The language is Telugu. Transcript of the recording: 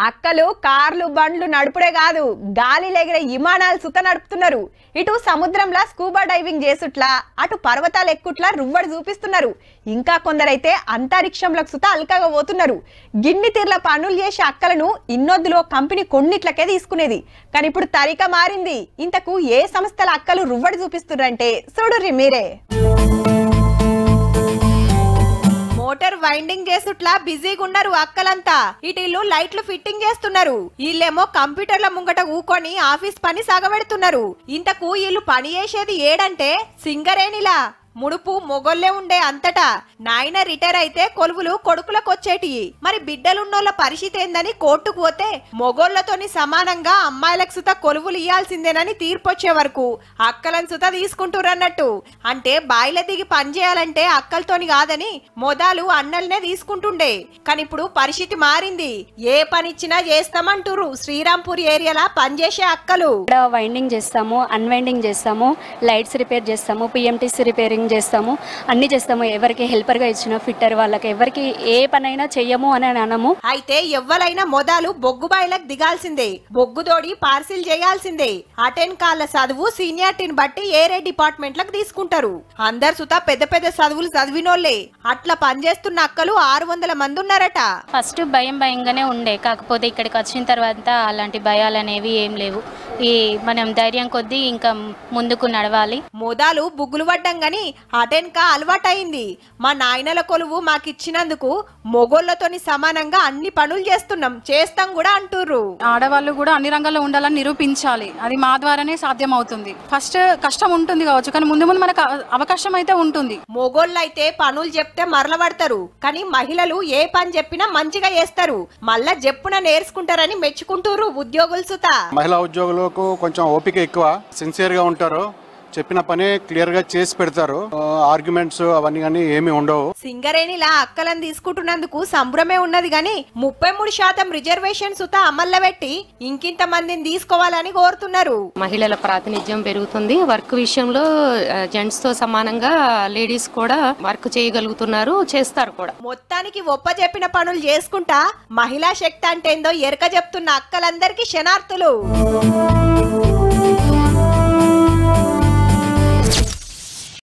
అక్కలు కార్లు బండ్లు నడుపుడే కాదు గాలిలో విమానాలు సుత నడుపుతున్నారు. ఇటు సముద్రంలో స్కూబా డైవింగ్ చేసుట్లా అటు పర్వతాలు ఎక్కుట్లా రువ్వడి చూపిస్తున్నారు. ఇంకా కొందరైతే అంతరిక్షంలోకి సుత అల్కగా పోతున్నారు. గిన్ని తీర్ల పనులు చేసే అక్కలను ఇన్నొద్దులో కంపెనీ కొన్నిట్లకే తీసుకునేది. కానీ ఇప్పుడు తరిక మారింది. ఇంతకు ఏ సంస్థల అక్కలు రువ్వడి చూపిస్తున్నారంటే చూడుర్రి మీరే. మోటార్ వైండింగ్ చేసుట్లా బిజీగా ఉన్నారు అక్కలంతా. ఇటిల్లు లైట్లు ఫిట్టింగ్ చేస్తున్నారు. వీళ్ళేమో కంప్యూటర్ల ముంగట ఊకొని ఆఫీస్ పని సాగబెడుతున్నారు. ఇంతకు వీళ్ళు పని చేసేది ఏడంటే సింగరేణిలా. ముడుపు మొగోళ్లే ఉండే అంతటా. నాయన రిటైర్ అయితే కొలువులు కొడుకులకు వచ్చేటి. మరి బిడ్డలున్నోళ్ళ పరిస్థితి ఏందని కోర్టుకు పోతే మొగోళ్లతోని సమానంగా అమ్మాయిలకు సుత కొలువులు ఇయ్యాల్సిందేనని తీర్పొచ్చే వరకు అక్కలను సుత తీసుకుంటురన్నట్టు. అంటే బాయిల దిగి పని చేయాలంటే అక్కలతోని కాదని మొదలు అన్నల్నే తీసుకుంటుండే. కానీ ఇప్పుడు పరిస్థితి మారింది. ఏ పనిచ్చినా చేస్తామంటురు శ్రీరాంపూర్ ఏరియాలా పనిచేసే అక్కలు. వైండింగ్ చేస్తాము, అన్వైండింగ్ చేస్తాము, లైట్స్ రిపేర్ చేస్తాము, పిఎంటీసీ రిపేరింగ్ చేస్తాము, అన్ని చేస్తాము. ఎవరికి హెల్పర్ గా ఇచ్చిన ఫిట్టర్ వాళ్ళకి ఎవరికి ఏ పనైనా చెయ్యము అని అనము. అయితే ఎవ్వలైనా మొదలు బొగ్గు బాయిలకు దిగాల్సిందే, బొగ్గుతోడి పార్సిల్ చేయాల్సిందే. అటెండ్ కాళ్ళ చదువు సీనియారిటీని బట్టి ఏరే డిపార్ట్మెంట్ లకు తీసుకుంటారు. అందరు సుతా పెద్ద పెద్ద చదువులు చదివినోళ్లే. అట్లా పనిచేస్తున్న అక్కలు 600 మంది ఉన్నారట. ఫస్ట్ భయంగానే ఉండే, కాకపోతే ఇక్కడికి వచ్చిన తర్వాత అలాంటి భయాలు అనేవి ఏం లేవు. ఈ మనం ధైర్యం కొద్దీ ఇంకా ముందుకు నడవాలి. మొదలు బుగ్గులు పడ్డం గాని అటెన్కా అలవాటైంది. మా నాయనల కొలువు మాకిచ్చినందుకు మొగోళ్లతోని సమానంగా అన్ని పనులు చేస్తాం కూడా అంటుర్రు. ఆడవాళ్ళు కూడా అన్ని రంగాల్లో ఉండాలని నిరూపించాలి. అది మా ద్వారానే సాధ్యం అవుతుంది. ఫస్ట్ కష్టం ఉంటుంది కావచ్చు, కానీ ముందు మనకు అవకాశం అయితే ఉంటుంది. మొగోళ్ళు అయితే పనులు చెప్తే మరలబడతారు, కానీ మహిళలు ఏ పని చెప్పినా మంచిగా చేస్తారు. మళ్ళా చెప్పున నేర్చుకుంటారని మెచ్చుకుంటారు ఉద్యోగులు సుత. మహిళా ఉద్యోగులకు కొంచెం ఓపిక ఎక్కువ, సిన్సియర్ గా ఉంటారు. చెప్పిన పని క్లియర్ గా చేసి పెడతారు. ఆర్గ్యుమెంట్స్ అవన్నీ కానీ ఏమి ఉండవు. సింగరేణిలా అక్కలను తీసుకుంటున్నందుకు సంబరమే ఉన్నది గాని 33% రిజర్వేషన్ సుత అమల్లో పెట్టి ఇంకింత మందిని తీసుకోవాలని కోరుతున్నారు. మహిళల ప్రాతినిధ్యం పెరుగుతుంది. వర్క్ విషయంలో జెంట్స్ తో సమానంగా లేడీస్ కూడా వర్క్ చేయగలుగుతున్నారు, చేస్తారు కూడా. మొత్తానికి ఒప్ప చెప్పిన పనులు చేసుకుంటా మహిళా శక్తి అంటే ఏందో ఎరక చెప్తున్న అక్కలందరికీ శనార్థులు.